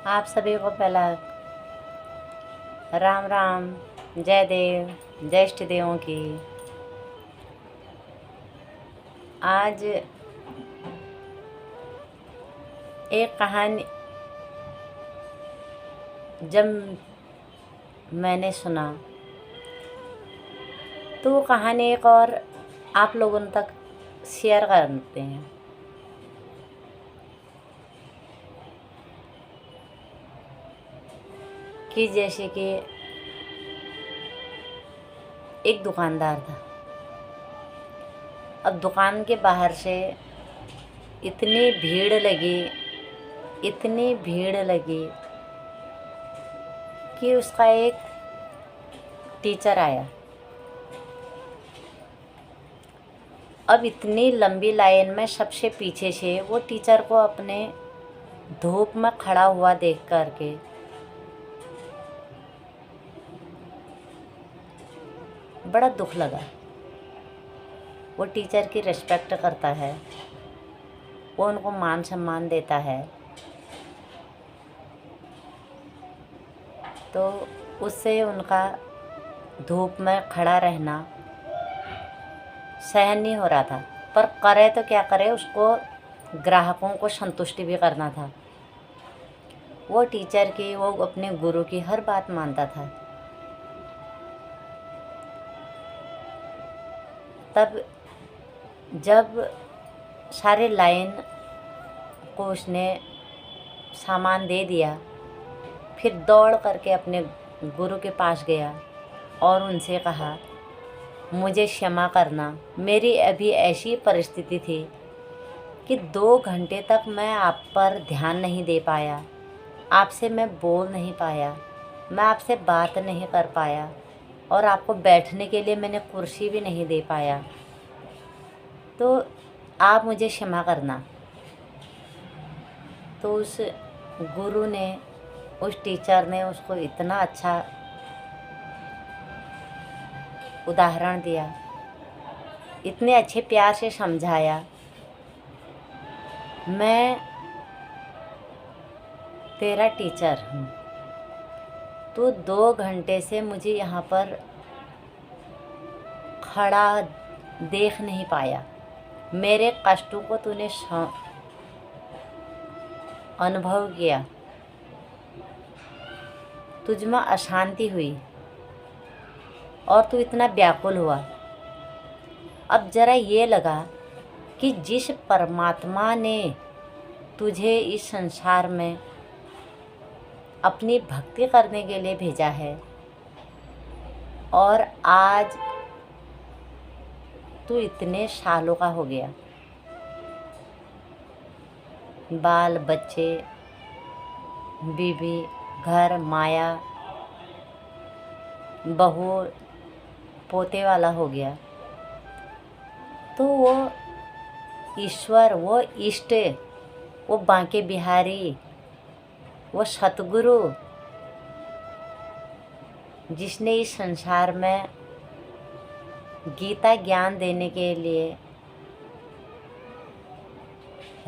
आप सभी को पहला राम राम, जय देव, जय इष्ट देवों की। आज एक कहानी जब मैंने सुना तो वो कहानी एक और आप लोगों तक शेयर करते हैं। कि जैसे कि एक दुकानदार था। अब दुकान के बाहर से इतनी भीड़ लगी कि उसका एक टीचर आया। अब इतनी लंबी लाइन में सबसे पीछे से वो टीचर को अपने धूप में खड़ा हुआ देख करके बड़ा दुख लगा। वो टीचर की रिस्पेक्ट करता है, वो उनको मान सम्मान देता है, तो उससे उनका धूप में खड़ा रहना सहन नहीं हो रहा था। पर करे तो क्या करे, उसको ग्राहकों को संतुष्टि भी करना था। वो टीचर की, वो अपने गुरु की हर बात मानता था। तब जब सारे लाइन को उसने सामान दे दिया, फिर दौड़ करके अपने गुरु के पास गया और उनसे कहा, मुझे क्षमा करना, मेरी अभी ऐसी परिस्थिति थी कि 2 घंटे तक मैं आप पर ध्यान नहीं दे पाया, आपसे मैं बोल नहीं पाया, मैं आपसे बात नहीं कर पाया और आपको बैठने के लिए मैंने कुर्सी भी नहीं दे पाया, तो आप मुझे क्षमा करना। तो उस गुरु ने, उस टीचर ने उसको इतना अच्छा उदाहरण दिया, इतने अच्छे प्यार से समझाया, मैं तेरा टीचर हूँ, तू 2 घंटे से मुझे यहाँ पर खड़ा देख नहीं पाया, मेरे कष्टों को तूने अनुभव किया, तुझ में अशांति हुई और तू इतना व्याकुल हुआ। अब जरा ये लगा कि जिस परमात्मा ने तुझे इस संसार में अपनी भक्ति करने के लिए भेजा है और आज तू इतने सालों का हो गया, बाल बच्चे, बीवी, घर, माया, बहू, पोते वाला हो गया, तो वो ईश्वर, वो इष्ट, वो बांके बिहारी, वो सतगुरु जिसने इस संसार में गीता ज्ञान देने के लिए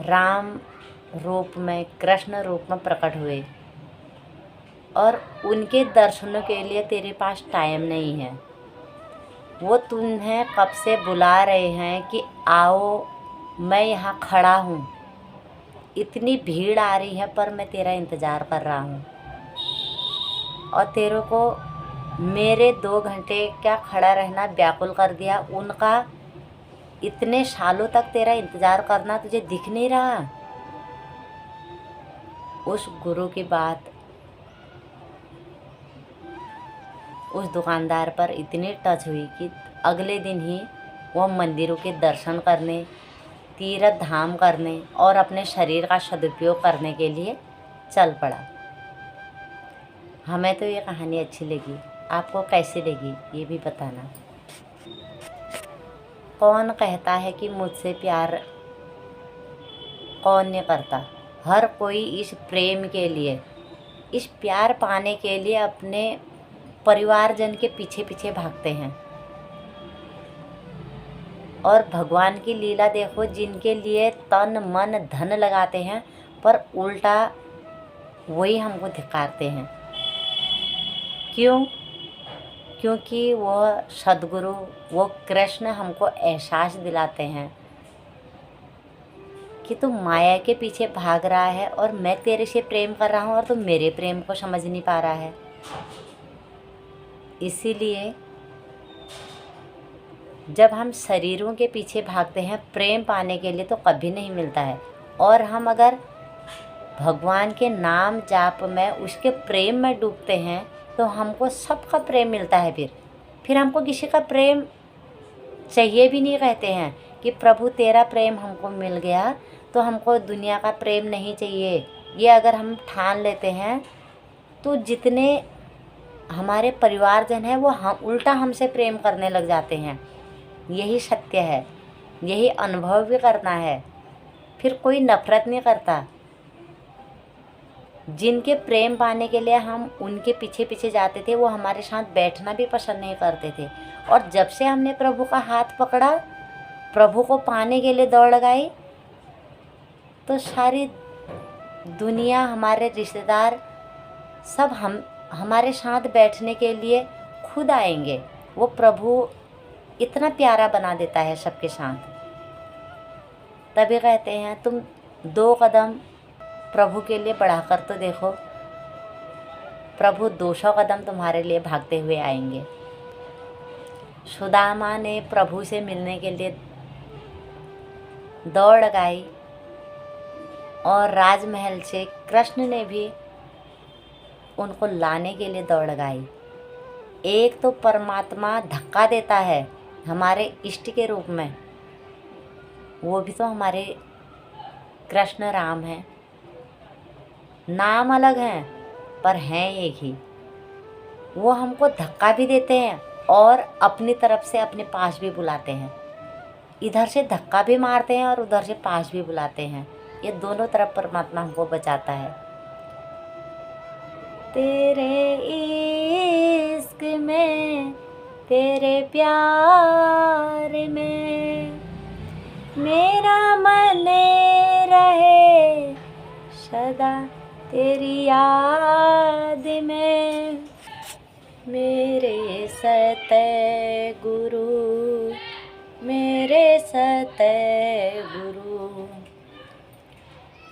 राम रूप में, कृष्ण रूप में प्रकट हुए और उनके दर्शनों के लिए तेरे पास टाइम नहीं है। वो तुम्हें कब से बुला रहे हैं कि आओ, मैं यहाँ खड़ा हूँ, इतनी भीड़ आ रही है पर मैं तेरा इंतज़ार कर रहा हूँ और तेरे को मेरे 2 घंटे क्या खड़ा रहना व्याकुल कर दिया, उनका इतने सालों तक तेरा इंतज़ार करना तुझे दिख नहीं रहा। उस गुरु की बात उस दुकानदार पर इतनी टच हुई कि अगले दिन ही वो मंदिरों के दर्शन करने, तीर्थ धाम करने और अपने शरीर का सदुपयोग करने के लिए चल पड़ा। हमें तो ये कहानी अच्छी लगी, आपको कैसी लगी ये भी बताना। कौन कहता है कि मुझसे प्यार कौन नहीं करता? हर कोई इस प्रेम के लिए, इस प्यार पाने के लिए अपने परिवारजन के पीछे पीछे भागते हैं। और भगवान की लीला देखो, जिनके लिए तन मन धन लगाते हैं पर उल्टा वही हमको धिक्कारते हैं। क्यों? क्योंकि वह सद्गुरु, वो कृष्ण हमको एहसास दिलाते हैं कि तू माया के पीछे भाग रहा है और मैं तेरे से प्रेम कर रहा हूँ और तू मेरे प्रेम को समझ नहीं पा रहा है। इसीलिए जब हम शरीरों के पीछे भागते हैं प्रेम पाने के लिए तो कभी नहीं मिलता है, और हम अगर भगवान के नाम जाप में उसके प्रेम में डूबते हैं तो हमको सबका प्रेम मिलता है। फिर हमको किसी का प्रेम चाहिए भी नहीं। कहते हैं कि प्रभु तेरा प्रेम हमको मिल गया तो हमको दुनिया का प्रेम नहीं चाहिए। ये अगर हम ठान लेते हैं तो जितने हमारे परिवारजन हैं वो हम उल्टा हमसे प्रेम करने लग जाते हैं। यही सत्य है, यही अनुभव भी करना है। फिर कोई नफरत नहीं करता। जिनके प्रेम पाने के लिए हम उनके पीछे पीछे जाते थे वो हमारे साथ बैठना भी पसंद नहीं करते थे। और जब से हमने प्रभु का हाथ पकड़ा, प्रभु को पाने के लिए दौड़ लगाई, तो सारी दुनिया, हमारे रिश्तेदार सब हमारे साथ बैठने के लिए खुद आएंगे। वो प्रभु इतना प्यारा बना देता है सबके साथ। तभी कहते हैं तुम 2 कदम प्रभु के लिए बढ़ाकर तो देखो, प्रभु 200 कदम तुम्हारे लिए भागते हुए आएंगे। सुदामा ने प्रभु से मिलने के लिए दौड़ लगाई और राजमहल से कृष्ण ने भी उनको लाने के लिए दौड़ लगाई। एक तो परमात्मा धक्का देता है हमारे इष्ट के रूप में, वो भी तो हमारे कृष्ण राम हैं। नाम अलग हैं पर हैं एक ही। वो हमको धक्का भी देते हैं और अपनी तरफ से अपने पास भी बुलाते हैं। इधर से धक्का भी मारते हैं और उधर से पास भी बुलाते हैं। ये दोनों तरफ परमात्मा हमको बचाता है। तेरे इश्क में, तेरे प्यार में मेरा मन रहे सदा तेरी याद में। मेरे सतगुरु, मेरे सतगुरु,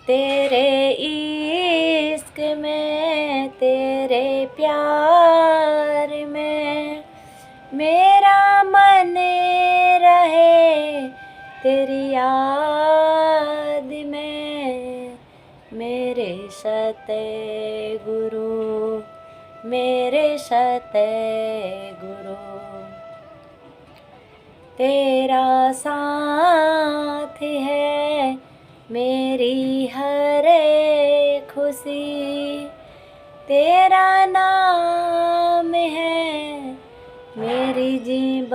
तेरे इश्क में, तेरे प्यार में मेरा मन रहे तेरी याद में। मेरे सतगुरु, मेरे सतगुरु, तेरा साथ है मेरी हर खुशी, तेरा नाम है मेरी जिंदगी।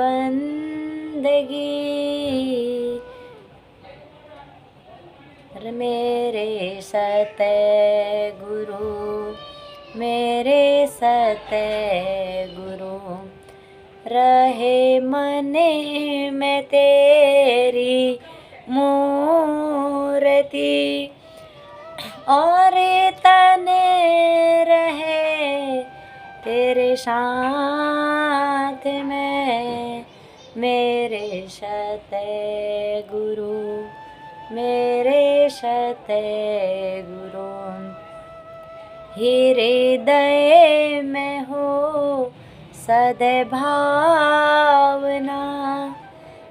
मेरे सतगुरु, मेरे सतगुरु, रहे मन में तेरी मूर्ति और तन रहे तेरे साथ में। मेरे सतगुरु, मेरे सतगुरु, हृदय में हो सद्भावना,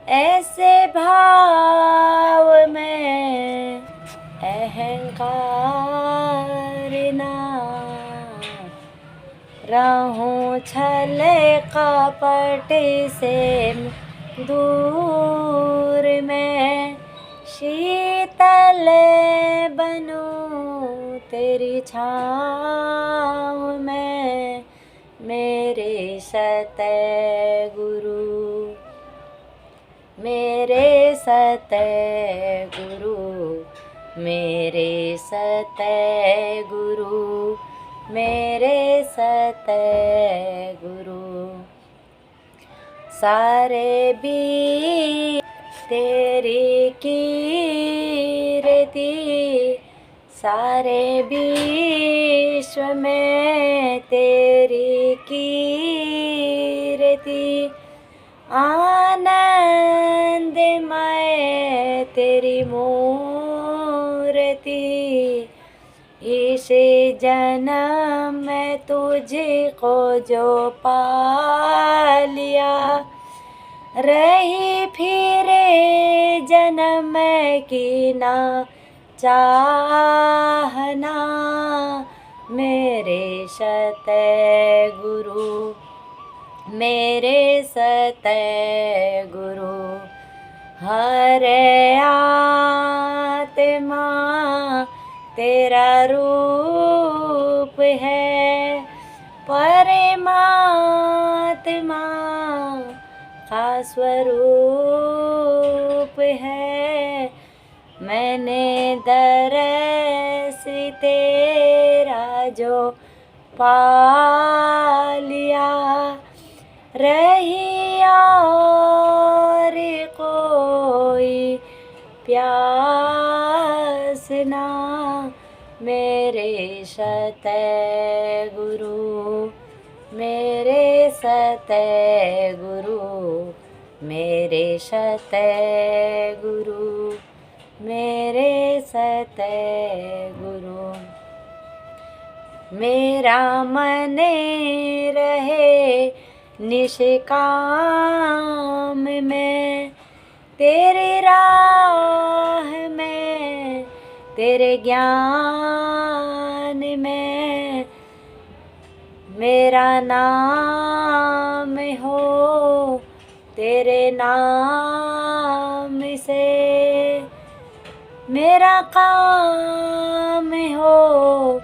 ऐसे भाव में अहंकार ना रहूं। छल कपट से दूर में शीतल बनूं तेरी छाँव में। मेरे सतगुरु, मेरे सतगुरु, मेरे सतगुरु, मेरे सतगुरु, सारे भी तेरी कीर्ति, सारे भी विश्व में तेरी कीर्ति, आनंदमय तेरी मूर्ति। इस जन्म में तुझको जो पा लिया, रही फिरे जन्म की ना चाहना। मेरे सतगुरु, मेरे सतगुरु, हर आत्मा तेरा रूप है, परमात्मा का स्वरूप है। मैंने दरस तेरा जो पा लिया, रही और कोई प्यास ना। मेरे सतगुरु, मेरे सतगुरु, मेरे सतगुरु, मेरे सतगुरु। मेरा मन रहे निष्काम में, तेरी राह में, तेरे ज्ञान में। मेरा नाम हो तेरे नाम से, मेरा काम हो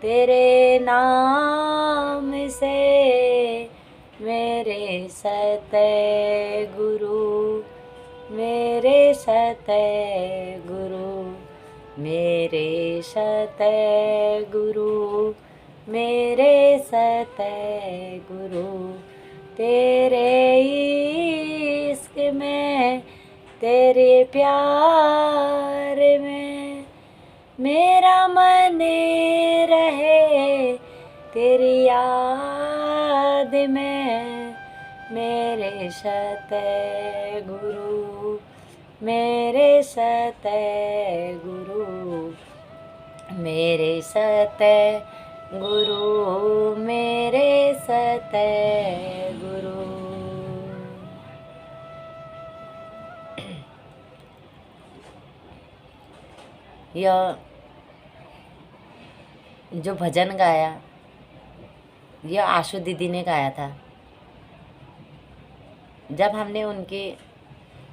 तेरे नाम से। मेरे सतगुरु, मेरे सतगुरु, मेरे सतगुरु, मेरे सतगुरु। तेरे इश्क में, तेरे प्यार में, मेरा मन रहे तेरी याद में। मेरे सतगुरु, मेरे सतगुरु, मेरे सतगुरु, मेरे सतगुरु। यह जो भजन गाया, यह आशु दीदी ने गाया था। जब हमने उनकी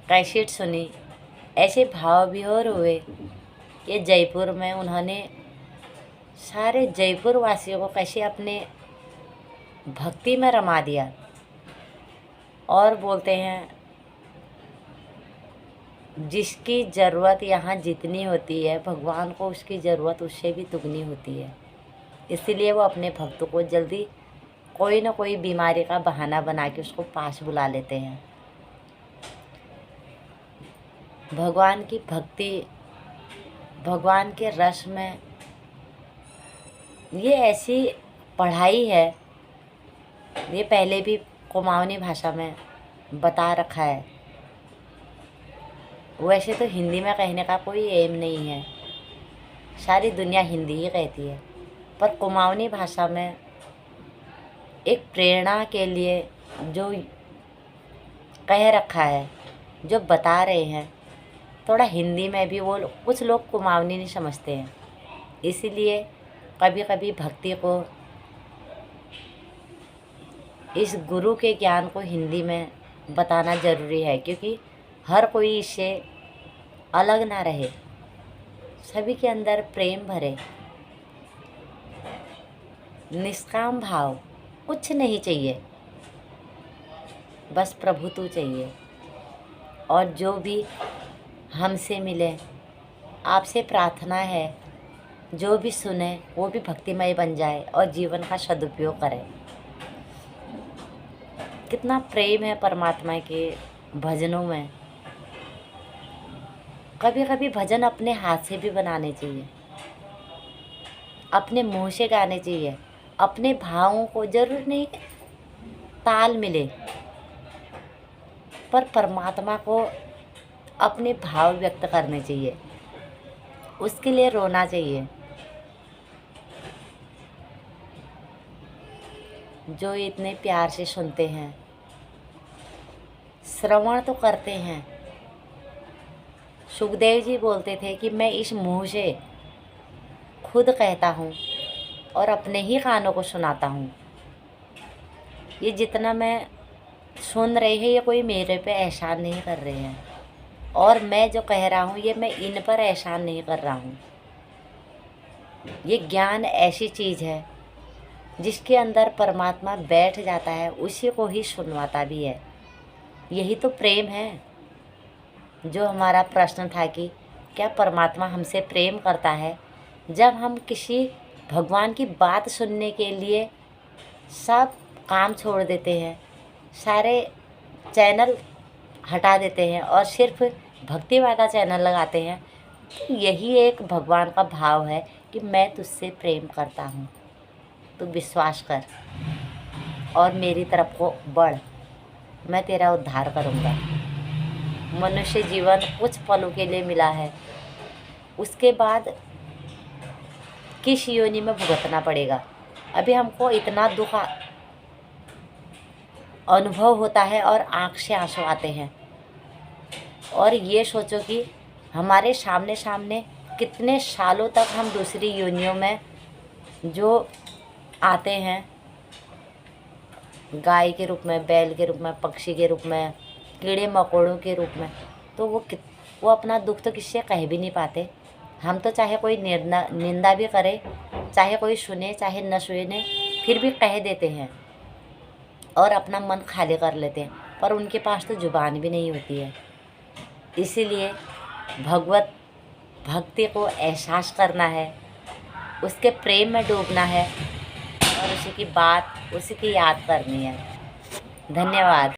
कैसेट सुनी, ऐसे भाव विभोर हुए। ये जयपुर में उन्होंने सारे जयपुर वासियों को कैसे अपने भक्ति में रमा दिया। और बोलते हैं, जिसकी ज़रूरत यहाँ जितनी होती है, भगवान को उसकी ज़रूरत उससे भी दुगनी होती है। इसीलिए वो अपने भक्तों को जल्दी कोई ना कोई बीमारी का बहाना बना के उसको पास बुला लेते हैं। भगवान की भक्ति, भगवान के रस में ये ऐसी पढ़ाई है, ये पहले भी कुमाऊनी भाषा में बता रखा है। वैसे तो हिंदी में कहने का कोई एम नहीं है, सारी दुनिया हिंदी ही कहती है, पर कुमाऊनी भाषा में एक प्रेरणा के लिए जो कह रखा है, जो बता रहे हैं, थोड़ा हिंदी में भी वो कुछ लोग कुमाऊनी नहीं समझते हैं। इसीलिए कभी कभी भक्ति को, इस गुरु के ज्ञान को हिंदी में बताना ज़रूरी है, क्योंकि हर कोई इससे अलग ना रहे, सभी के अंदर प्रेम भरे, निष्काम भाव, कुछ नहीं चाहिए, बस प्रभु तू चाहिए। और जो भी हमसे मिले, आपसे प्रार्थना है, जो भी सुने वो भी भक्तिमय बन जाए और जीवन का सदुपयोग करे। कितना प्रेम है परमात्मा के भजनों में। कभी कभी भजन अपने हाथ से भी बनाने चाहिए। अपने मुंह से गाने चाहिए। अपने भावों को जरूर नहीं ताल मिले, पर परमात्मा को अपने भाव व्यक्त करने चाहिए, उसके लिए रोना चाहिए। जो इतने प्यार से सुनते हैं, श्रवण तो करते हैं। सुखदेव जी बोलते थे कि मैं इस मुंह से खुद कहता हूँ और अपने ही कानों को सुनाता हूँ। ये जितना मैं सुन रहे हैं, ये कोई मेरे पे एहसान नहीं कर रहे हैं, और मैं जो कह रहा हूँ ये मैं इन पर एहसान नहीं कर रहा हूँ। ये ज्ञान ऐसी चीज़ है जिसके अंदर परमात्मा बैठ जाता है, उसी को ही सुनवाता भी है। यही तो प्रेम है। जो हमारा प्रश्न था कि क्या परमात्मा हमसे प्रेम करता है, जब हम किसी भगवान की बात सुनने के लिए सब काम छोड़ देते हैं, सारे चैनल हटा देते हैं और सिर्फ भक्ति वाला चैनल लगाते हैं, तो यही एक भगवान का भाव है कि मैं तुझसे प्रेम करता हूँ, तू विश्वास कर और मेरी तरफ को बढ़, मैं तेरा उद्धार करूँगा। मनुष्य जीवन कुछ पलों के लिए मिला है, उसके बाद किस योनि में भुगतना पड़ेगा। अभी हमको इतना दुख अनुभव होता है और आँख से आंसू आते हैं, और ये सोचो कि हमारे सामने सामने कितने सालों तक हम दूसरी योनियों में जो आते हैं, गाय के रूप में, बैल के रूप में, पक्षी के रूप में, कीड़े मकोड़ों के रूप में, तो वो अपना दुख तो किससे कह भी नहीं पाते। हम तो चाहे कोई निंदा भी करे, चाहे कोई सुने चाहे न सुने, फिर भी कह देते हैं और अपना मन खाली कर लेते हैं, पर उनके पास तो जुबान भी नहीं होती है। इसीलिए भगवत भक्ति को एहसास करना है, उसके प्रेम में डूबना है और उसी की बात, उसी की याद करनी है। धन्यवाद।